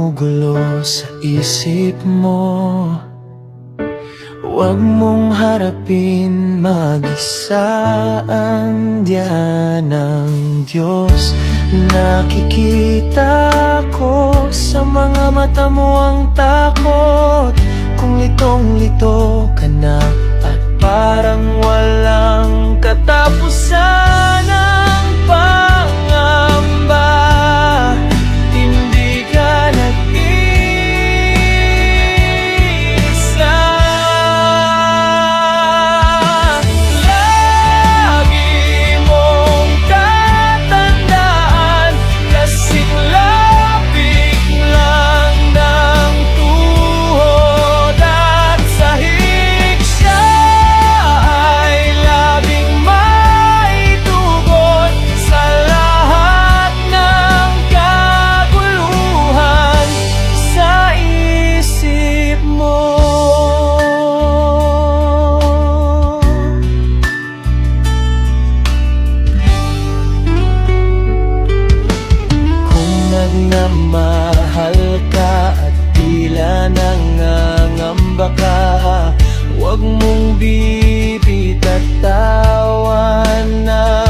gumugulo sa isip mo, huwag mong harapin mag-isa ang diyan ng Diyos. Nakikita ko sa mga mata mo ang takot, kung litong-lito ka na at parang walang katapusan ang pangamba. Hindi ka nag-iisa. Lagi mong tatandaan, kasing lapit lang ng tuhod at sahig siya ay labing maitugon sa lahat ng kaguluhan sa isip mo. Kung nagmamahal ka at tila nangangamba ka, huwag mong bibitatawan na